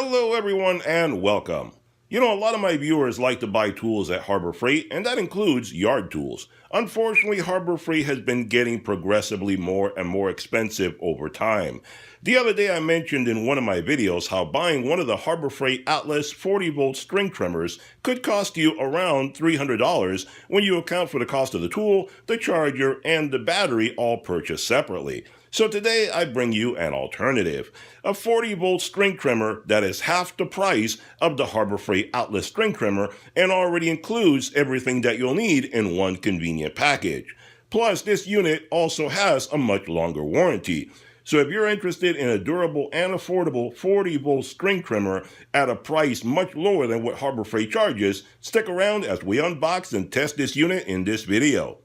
Hello everyone and welcome. You know, a lot of my viewers like to buy tools at Harbor Freight, and that includes yard tools. Unfortunately, Harbor Freight has been getting progressively more and more expensive over time. The other day I mentioned in one of my videos how buying one of the Harbor Freight Atlas 40V string trimmers could cost you around $300 when you account for the cost of the tool, the charger, and the battery all purchased separately. So today I bring you an alternative, a 40V string trimmer that is half the price of the Harbor Freight Atlas string trimmer and already includes everything that you'll need in one convenient package. Plus, this unit also has a much longer warranty. So if you're interested in a durable and affordable 40V string trimmer at a price much lower than what Harbor Freight charges, stick around as we unbox and test this unit in this video.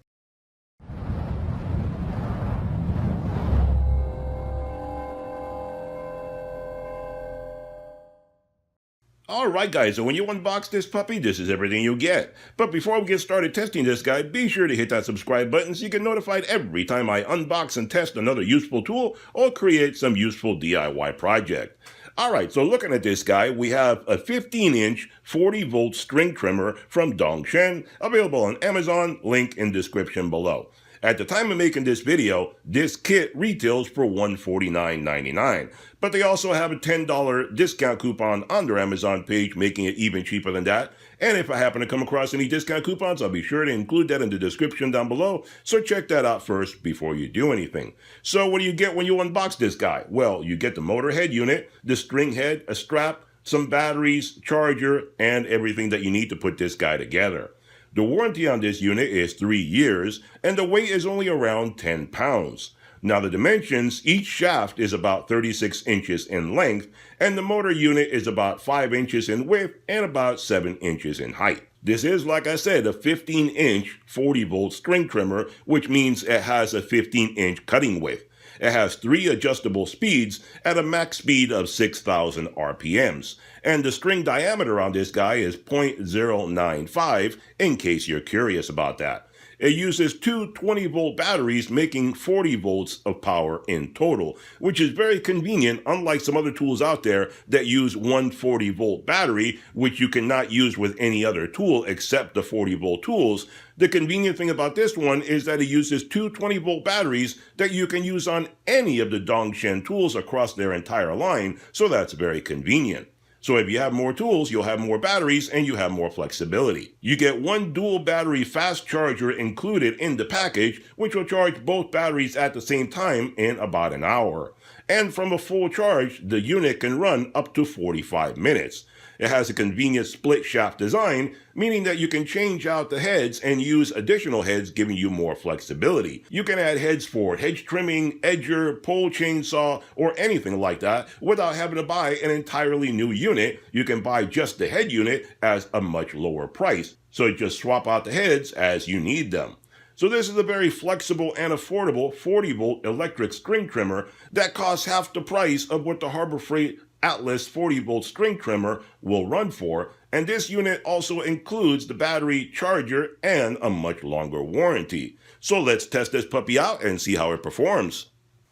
Alright guys, so when you unbox this puppy, this is everything you'll get. But before we get started testing this guy, be sure to hit that subscribe button so you get notified every time I unbox and test another useful tool or create some useful DIY project. Alright, so looking at this guy, we have a 15-inch 40V string trimmer from Dong Cheng, available on Amazon, link in description below. At the time of making this video, this kit retails for $149.99, but they also have a $10 discount coupon on their Amazon page, making it even cheaper than that. And if I happen to come across any discount coupons, I'll be sure to include that in the description down below, so check that out first before you do anything. So what do you get when you unbox this guy? Well, you get the motor head unit, the string head, a strap, some batteries, charger, and everything that you need to put this guy together. The warranty on this unit is 3 years, and the weight is only around 10 pounds. Now the dimensions, each shaft is about 36 inches in length, and the motor unit is about 5 inches in width and about 7 inches in height. This is, like I said, a 15-inch 40V string trimmer, which means it has a 15-inch cutting width. It has 3 adjustable speeds at a max speed of 6,000 RPMs. And the string diameter on this guy is 0.095, in case you're curious about that. It uses 2 20-volt batteries, making 40 volts of power in total, which is very convenient, unlike some other tools out there that use one 40-volt battery, which you cannot use with any other tool except the 40-volt tools. The convenient thing about this one is that it uses 2 20-volt batteries that you can use on any of the Dong Cheng tools across their entire line, so that's very convenient. So if you have more tools, you'll have more batteries and you have more flexibility. You get one dual battery fast charger included in the package, which will charge both batteries at the same time in about an hour. And from a full charge, the unit can run up to 45 minutes. It has a convenient split shaft design, meaning that you can change out the heads and use additional heads, giving you more flexibility. You can add heads for hedge trimming, edger, pole chainsaw, or anything like that without having to buy an entirely new unit. You can buy just the head unit at a much lower price. So just swap out the heads as you need them. So this is a very flexible and affordable 40V electric string trimmer that costs half the price of what the Harbor Freight Atlas 40V string trimmer will run for, and this unit also includes the battery, charger, and a much longer warranty. So let's test this puppy out and see how it performs.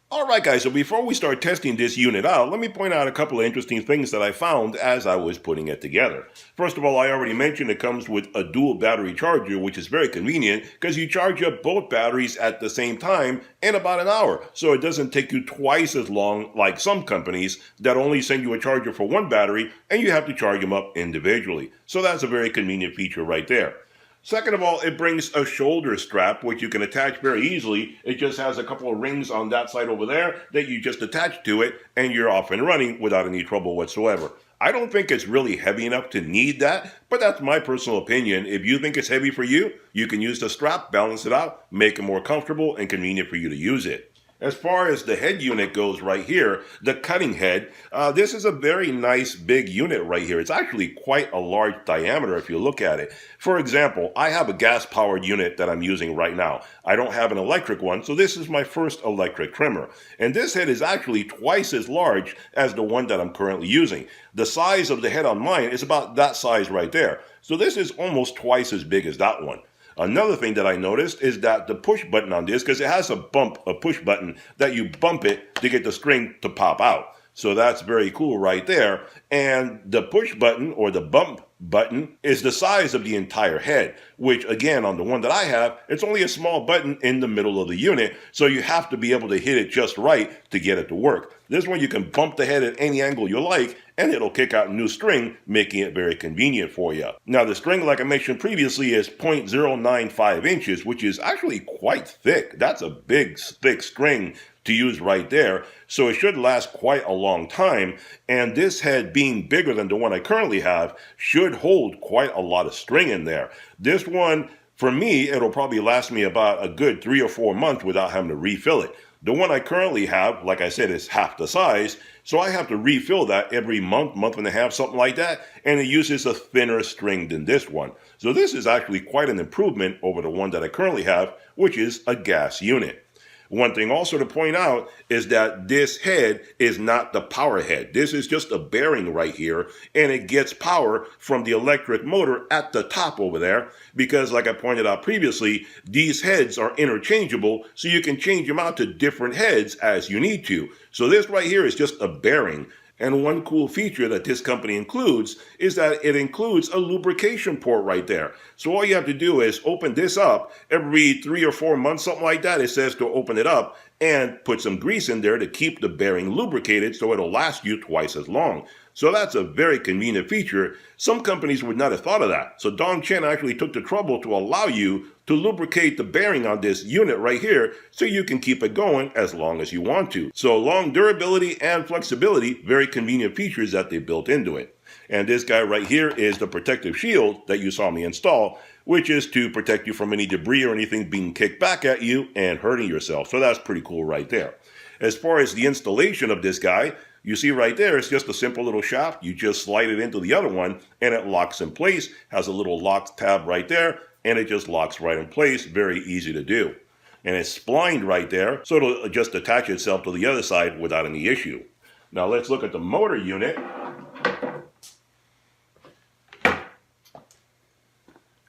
Alright guys, so before we start testing this unit out, let me point out a couple of interesting things that I found as I was putting it together. First of all, I already mentioned it comes with a dual battery charger, which is very convenient because you charge up both batteries at the same time in about an hour. So it doesn't take you twice as long like some companies that only send you a charger for one battery and you have to charge them up individually. So that's a very convenient feature right there. Second of all, it brings a shoulder strap, which you can attach very easily. It just has a couple of rings on that side over there that you just attach to it, and you're off and running without any trouble whatsoever. I don't think it's really heavy enough to need that, but that's my personal opinion. If you think it's heavy for you, you can use the strap, balance it out, make it more comfortable and convenient for you to use it. As far as the head unit goes right here, the cutting head, this is a very nice big unit right here. It's actually quite a large diameter if you look at it. For example, I have a gas-powered unit that I'm using right now. I don't have an electric one, so this is my first electric trimmer. And this head is actually twice as large as the one that I'm currently using. The size of the head on mine is about that size right there. So this is almost twice as big as that one. Another thing that I noticed is that the push button on this, because it has a push button that you bump it to get the string to pop out. So that's very cool right there. And the push button or the bump button is the size of the entire head, which again, on the one that I have, it's only a small button in the middle of the unit. So you have to be able to hit it just right to get it to work. This one you can bump the head at any angle you like and it'll kick out new string, making it very convenient for you. Now the string, like I mentioned previously, is 0.095 inches, which is actually quite thick. That's a big, thick string to use right there, so it should last quite a long time, and this head being bigger than the one I currently have should hold quite a lot of string in there. This one, for me, it'll probably last me about a good 3 or 4 months without having to refill it. The one I currently have, like I said, is half the size, so I have to refill that every month, month and a half, something like that, and it uses a thinner string than this one. So this is actually quite an improvement over the one that I currently have, which is a gas unit. One thing also to point out is that this head is not the power head. This is just a bearing right here, and it gets power from the electric motor at the top over there because, like I pointed out previously, these heads are interchangeable, so you can change them out to different heads as you need to. So this right here is just a bearing. And one cool feature that this company includes is that it includes a lubrication port right there. So all you have to do is open this up every 3 or 4 months, something like that. It says to open it up and put some grease in there to keep the bearing lubricated so it'll last you twice as long. So that's a very convenient feature. Some companies would not have thought of that. So Dong Cheng actually took the trouble to allow you to lubricate the bearing on this unit right here so you can keep it going as long as you want to. So long durability and flexibility, very convenient features that they built into it. And this guy right here is the protective shield that you saw me install, which is to protect you from any debris or anything being kicked back at you and hurting yourself. So that's pretty cool right there. As far as the installation of this guy, you see right there, it's just a simple little shaft. You just slide it into the other one and it locks in place, has a little lock tab right there, and it just locks right in place. Very easy to do. And it's splined right there, so it'll just attach itself to the other side without any issue. Now let's look at the motor unit.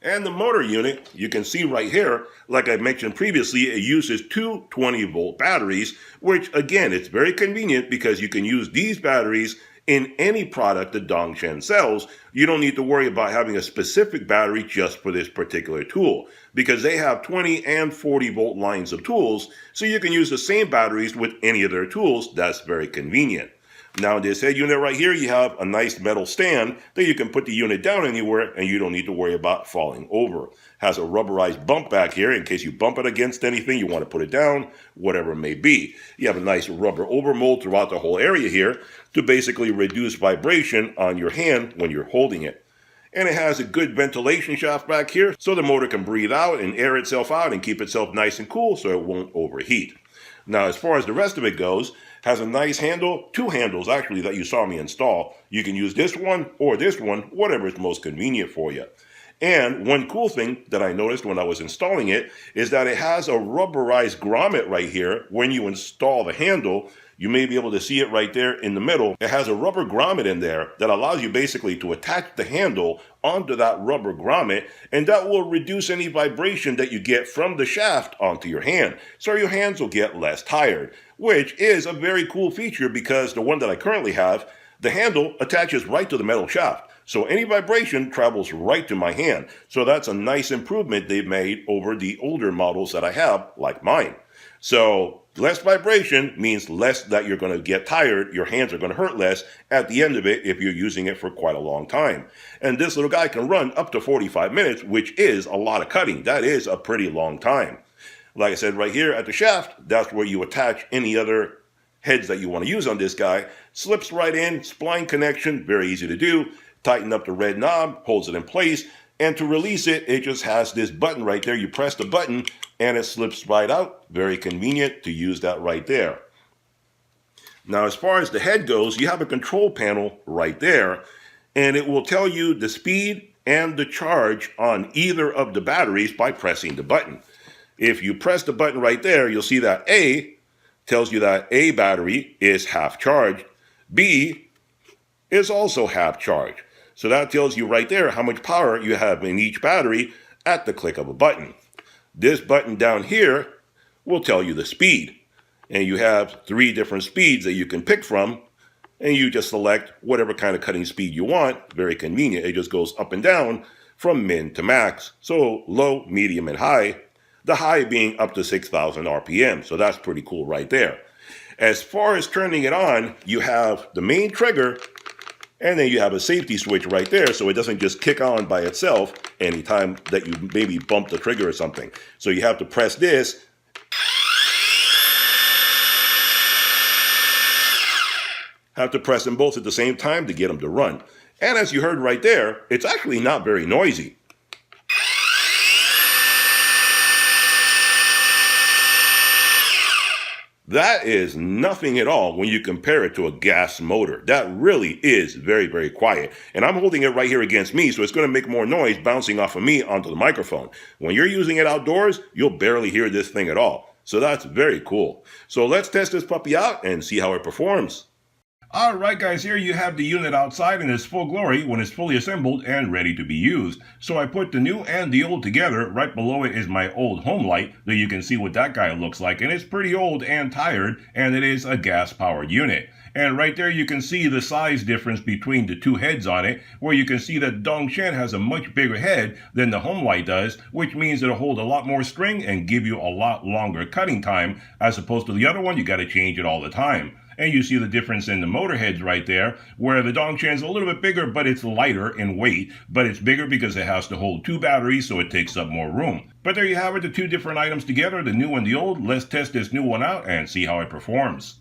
And the motor unit, you can see right here, like I mentioned previously, it uses two 20-volt batteries, which again, it's very convenient because you can use these batteries in any product that Dong Cheng sells. You don't need to worry about having a specific battery just for this particular tool because they have 20 and 40 volt lines of tools, so you can use the same batteries with any of their tools. That's very convenient. Now in this head unit right here, you have a nice metal stand that you can put the unit down anywhere and you don't need to worry about falling over. Has a rubberized bump back here in case you bump it against anything, you want to put it down, whatever it may be. You have a nice rubber overmold throughout the whole area here to basically reduce vibration on your hand when you're holding it. And it has a good ventilation shaft back here so the motor can breathe out and air itself out and keep itself nice and cool so it won't overheat. Now as far as the rest of it goes, has a nice handle, two handles actually that you saw me install. You can use this one or this one, whatever is most convenient for you. And one cool thing that I noticed when I was installing it is that it has a rubberized grommet right here. When you install the handle, you may be able to see it right there in the middle. It has a rubber grommet in there that allows you basically to attach the handle onto that rubber grommet, and that will reduce any vibration that you get from the shaft onto your hand. So your hands will get less tired, which is a very cool feature because the one that I currently have, the handle attaches right to the metal shaft. So any vibration travels right to my hand. So that's a nice improvement they've made over the older models that I have, like mine. So less vibration means less that you're going to get tired. Your hands are going to hurt less at the end of it if you're using it for quite a long time. And this little guy can run up to 45 minutes, which is a lot of cutting. That is a pretty long time. Like I said, right here at the shaft, that's where you attach any other heads that you want to use on this guy. Slips right in, spline connection, very easy to do. Tighten up the red knob, holds it in place, and to release it, it just has this button right there. You press the button and it slips right out. Very convenient to use that right there. Now as far as the head goes, you have a control panel right there, and it will tell you the speed and the charge on either of the batteries by pressing the button. If you press the button right there, you'll see that A tells you that A battery is half charged. B is also half charged. So that tells you right there how much power you have in each battery at the click of a button. This button down here will tell you the speed. And you have 3 different speeds that you can pick from and you just select whatever kind of cutting speed you want. Very convenient. It just goes up and down from min to max. So low, medium, and high. The high being up to 6,000 RPM. So that's pretty cool right there. As far as turning it on, you have the main trigger, and then you have a safety switch right there, so it doesn't just kick on by itself anytime that you maybe bump the trigger or something. So you have to press this. Have to press them both at the same time to get them to run. And as you heard right there, it's actually not very noisy. That is nothing at all when you compare it to a gas motor. That really is very, very quiet. And I'm holding it right here against me, so it's going to make more noise bouncing off of me onto the microphone. When you're using it outdoors, you'll barely hear this thing at all. So that's very cool. So let's test this puppy out and see how it performs. Alright guys, here you have the unit outside in its full glory when it's fully assembled and ready to be used. So I put the new and the old together. Right below it is my old home light, that you can see what that guy looks like, and it's pretty old and tired, and it is a gas powered unit. And right there you can see the size difference between the two heads on it, where you can see that Dong Cheng has a much bigger head than the home light does, which means it'll hold a lot more string and give you a lot longer cutting time, as opposed to the other one you got to change it all the time. And you see the difference in the motor heads right there, where the Dong Cheng's a little bit bigger, but it's lighter in weight. But it's bigger because it has to hold two batteries, so it takes up more room. But there you have it, the two different items together, the new and the old. Let's test this new one out and see how it performs.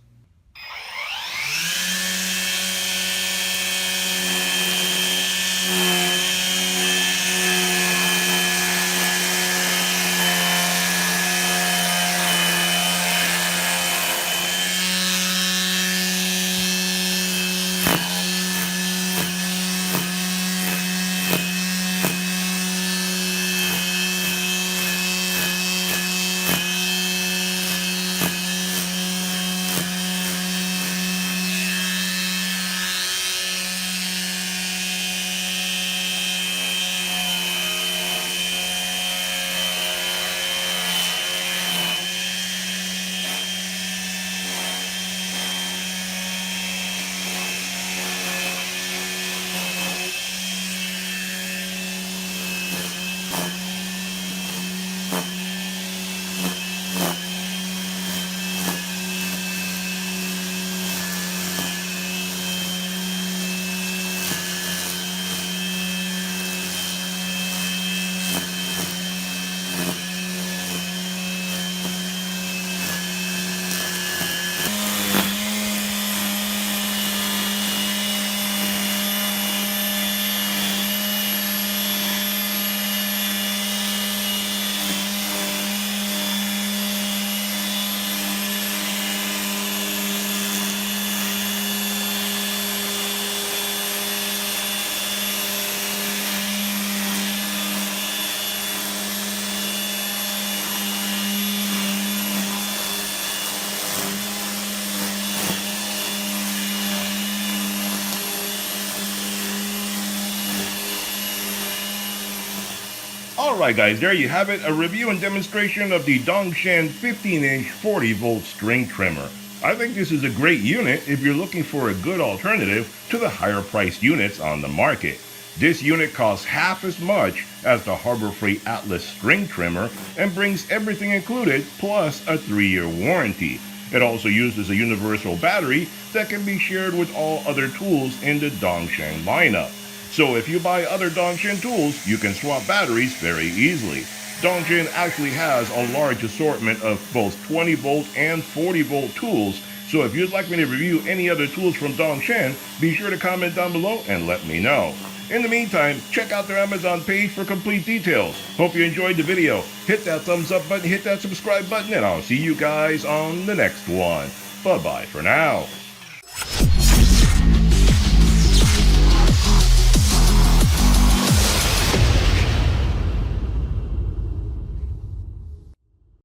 Alright guys, there you have it, a review and demonstration of the Dong Cheng 15-inch 40V string trimmer. I think this is a great unit if you're looking for a good alternative to the higher priced units on the market. This unit costs half as much as the Harbor Freight Atlas string trimmer and brings everything included plus a 3-year warranty. It also uses a universal battery that can be shared with all other tools in the Dong Cheng lineup. So if you buy other Dong Cheng tools, you can swap batteries very easily. Dong Cheng actually has a large assortment of both 20V and 40V tools, so if you'd like me to review any other tools from Dong Cheng, be sure to comment down below and let me know. In the meantime, check out their Amazon page for complete details. Hope you enjoyed the video. Hit that thumbs up button, hit that subscribe button, and I'll see you guys on the next one. Bye-bye for now.